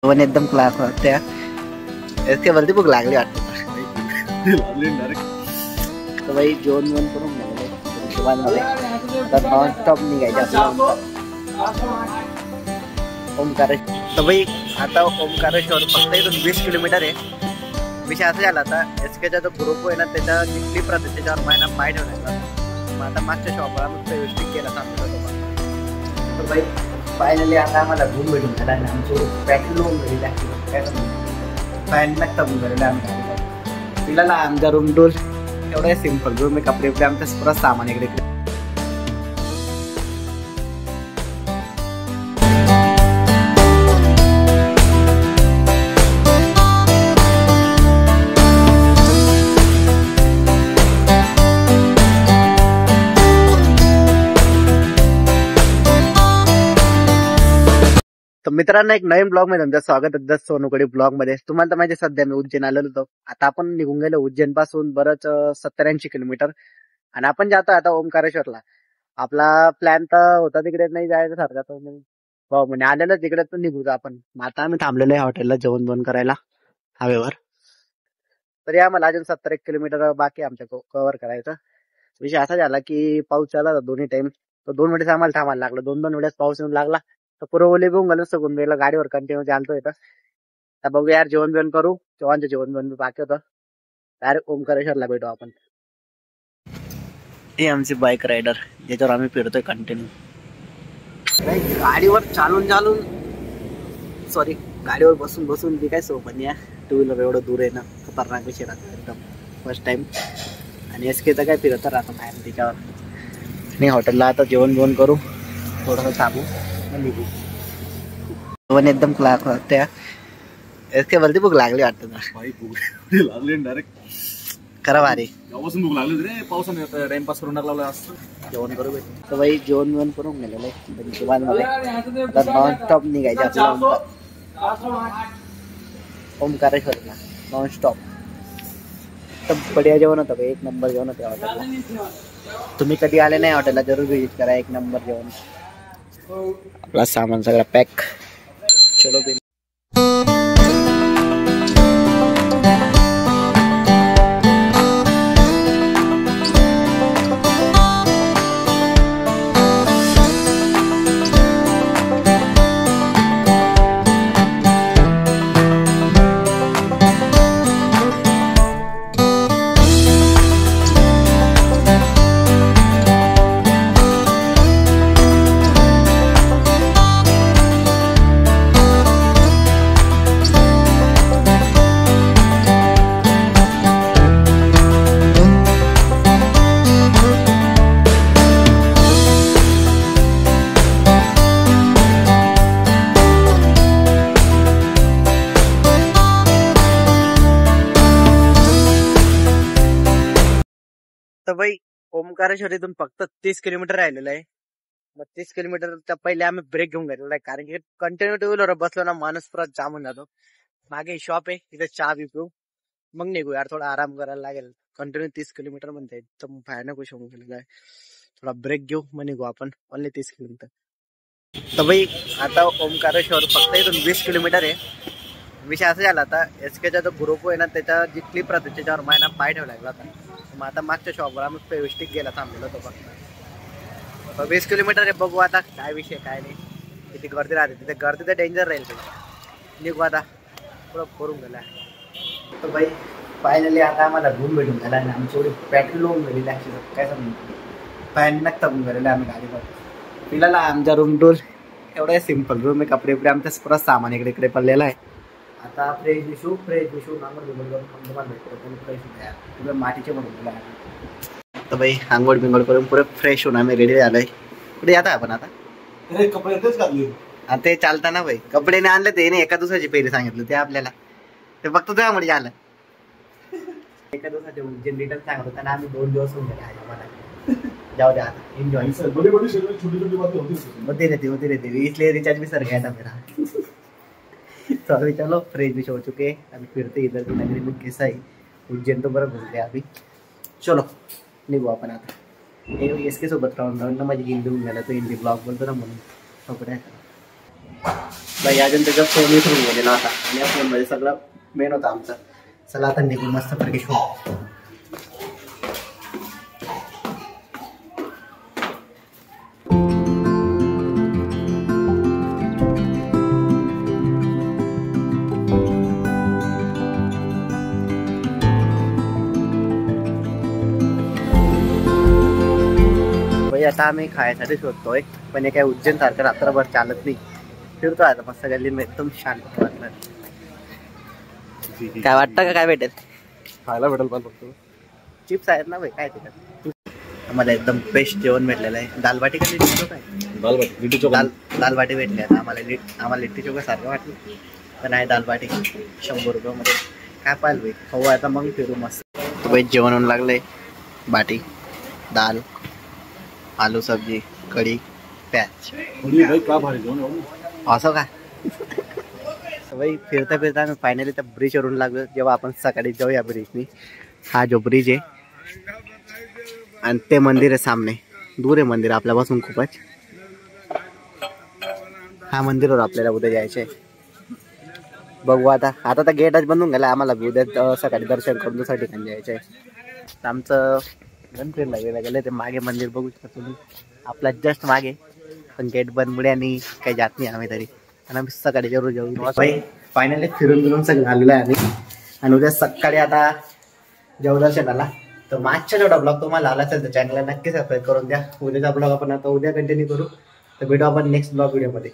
पण एकदम क्लास वाटते इसके वरती भूक लागली वाटतं तर बाई जेवण वन करून नॉन स्टॉप निघायचे ओमकारेश्वर. तर बाई आता ओमकारेश्वर फक्त इथून 20 किलोमीटर आहे. विषय असं झाला आता एसकेचा जो ग्रुप आहे ना त्याच्या जी क्लिप राहते त्याच्यावर महिना पाय ठेवण्याचा. मग आता मागच्या शॉपला मग व्यवस्थित केला सांगतो. तर बाई फायनली आता आम्हाला रूम भेटून झाला आणि आमची पॅकिंग लोन भेटली लागते काय पॅन्ट नक्ता बून झालेलं आम्ही तिला आमचा रूम टूर एवढं सिम्पल रूम आहे. कपडे आमचं परत सामान इकडे तर मित्रांनो एक नवीन ब्लॉग मध्ये तुमचं स्वागत आहे. सोनूकडे ब्लॉग मध्ये तुम्हाला तर माहिती सध्या मी उज्जैन आलेलो होतो. आता आपण निघून गेलो उज्जैन पासून बरंच 70-80 किलोमीटर आणि आपण जातो आता ओमकारेश्वरला. आपला प्लॅन तर होता तिकडे नाही जायचं सारखा तो हो म्हणजे आलेलं तिकडे तर निघू आपण. आता आम्ही थांबलेलो आहे हॉटेलला जेवण बंद करायला हवेवर. तरी आम्हाला अजून 70 किलोमीटर बाकी आमच्या कव्हर करायचं. विषय असा झाला की पाऊस चालला होता दोन्ही टाइम. तर 2 वेळेस आम्हाला थांबायला लागलं. 2 वेळेस पाऊस येऊन लागला तर पुरं ओले घेऊन गेलो सगून गेला गाडीवर कंटिन्यू चालतो येतं. तर बघू यार जेवण बिवण करू. जेवणचं जेवण बिवण बाकी होतं. डायरेक्ट ओमकारेश्वरला भेटू आपण. हे आमची बाईक रायडर ज्याच्यावर आम्ही फिरतोय कंटिन्यू. गाडीवर चालून सॉरी गाडीवर बसून बसून ती काय सोपं नाही. 2 व्हीलर एवढं दूर आहे ना खतरनाक विषय राहतो एकदम फर्स्ट टाइम. आणि एसके तर काय फिरत राहतो बाहेर त्याच्यावर. आणि हॉटेलला आता जेवण बिवण करू थोडंसं थांबू निघू. जेवण एकदम क्लास वाटते एसके वरती भूक लागली वाटतं लागली डायरेक्ट खरं भारी. गावापासून भूक लागली रे पावसाने टाइमपास करून टाकला असतं. जेवण करू भेट तर बाई जेवण बिवण करून गेलेलं आहे. नॉन स्टॉप निघायचे आपल्याला ओमकारेश्वरला नॉन स्टॉप. तर बढिया जेवण होतं एक नंबर जेवण होतं हॉटेलला. तुम्ही कधी आले नाही हॉटेलला जरूर व्हिजिट करा. एक नंबर जेवण. आपला सामान सगळा पॅक. चलो बिल. तर बाई ओमकारेश्वर इथून फक्त 30 किलोमीटर राहिलेलं आहे. मग 30 किलोमीटरच्या पहिले आम्ही ब्रेक घेऊन घेतलेला आहे कारण की कंटिन्यू 2 व्हीलर बसलो ना माणूस परत जाम होऊन जातो. मागे शॉप आहे तिथे चहा पिऊ मग निघू यार. थोडा आराम करायला लागेल. कंटिन्यू 30 किलोमीटर म्हणते एकदम भयानक विषय होऊन गेलेला आहे. थोडा ब्रेक घेऊ मग निघू आपण. Only 30 kilometre. तर बाई आता ओमकारेश्वर फक्त इथून 20 किलोमीटर आहे. विषय असं झाला आता एसकेचा जो ग्रुप आहे ना त्याच्या जी क्लिप राहते त्याच्यावर महिना पाय ठेवला लागला होता. मग आता मागच्या शॉपवर आम्ही व्यवस्थित गेला थांबलेलो होतो फक्त. 20 किलोमीटर आहे. बघू आता काय विषय काय नाही. किती गर्दी राहते तिथे. गर्दी तर डेंजर राहील. निघू आता पुढं करून गेला. तर बाई फायनली आता आम्हाला रूम भेटून झाला आणि आमची एवढी पॅकिंग लोन गेलेली काय समजून पॅन्ट नक्ता बून गेलेलं आम्ही गाडीवर. तिला आमचा रूम टूर एवढं सिम्पल रूम आहे. कपडे आमचं परत सामान इकडे पडलेलं आहे. आता फ्रेश दिशू आंघोळ बिंगोळ करून तुम्हाला भेटतो फ्रेश होत्या मातीचे बनवलेलं आहे. तर बाई आंघोळ बिंगोळ करून पुरे फ्रेश होऊन आम्ही रेडी झालोय. कुठे जाता आपण आता. कपडे तेच घातले ते चालताना बाई कपडे नाही आणले ते नाही. एका दिवसाची पहिली सांगितलं ते आपल्याला ते फक्त त्यामुळे झालं. एका दिवसाचे उज्जैन रिटर्न सांगत होता ना आम्ही 2 दिवस होऊन गेले आम्हाला. जाऊ द्या आता एन्जॉय. होती रहती इसलिए रिचार्ज भी सर गया था मेरा. तो अभी चलो फ्रेश भी हो चुके हैं. अभी फिरते इधर की नगरी में कैसा है उज्जैन तो बरं घूमते अभी. चलो निघू आपण आता. हे एसके सोबत राहून माझी हिंदी होऊन गेला तो हिंदी ब्लॉग बोलतो ना म्हणून कपडे बाई अजून त्याच्या फोन विसरून गेलेला होता आणि या फोन मध्ये सगळं मेन होतं आमचं. चला आता निघून मस्त प्रकाश हो. आता आम्ही खायसाठी शोधतोय पण हे काय उज्जैन सारखं रात्रभर चालत नाही. फिरतो आता मस्त गल्लीत एकदम शांत वाटलं. काय वाटतं का काय भेटेल खायला भेटेल पण फक्त चिप्स आहेत ना भाई काय ते. आम्हाला एकदम बेस्ट जेवण भेटलेलं आहे. दालबाटी का लिट्टी चोखा आहे. लिट्टी चोखा दालबाटी भेटली आता आम्हाला लिट्टी चोखा सारखं वाटलं पण आहे दालबाटी 100 रुपयामध्ये. काय पाहिलं भाई खाऊ आता मग फिरू मस्त. तो भाई जेवण होऊन लागलंय. बाटी दाल आलू सब्जी कढी प्याज का भारी जेवण असं का. भाई फिरता फिरता आम्ही फायनली त्या ब्रिजवरून लागलो. जेव्हा आपण सकाळी जाऊ या ब्रिजनी. हा जो ब्रिज आहे आणि ते मंदिर आहे सामने. दूर आहे मंदिर आपल्यापासून खूपच. हा मंदिरवर आपल्याला उद्या जायचंय. बघू आता तर गेटच बंदून गेला. आम्हाला उद्या सकाळी दर्शन करून दुसऱ्या ठिकाणी जायचंय. आमचं गणपतीला गेलं ते मागे मंदिर बघू शकता तुम्ही. आपला जस्ट मागे पण गेट बंदमुळे आणि काही जात नाही आम्ही तरी. आणि आम्ही सकाळी जरूर जाऊ. फायनली फिरून सगळं आलेलं आहे आम्ही. आणि उद्या सकाळी आता देवदर्शनाला. तर मागच्या जेवढा ब्लॉग तुम्हाला आला असेल तर चॅनलला नक्की सबस्क्राईब करून द्या. उद्याचा ब्लॉग आपण आता उद्या कंटिन्यू करू. तर भेटू आपण नेक्स्ट ब्लॉग व्हिडिओमध्ये.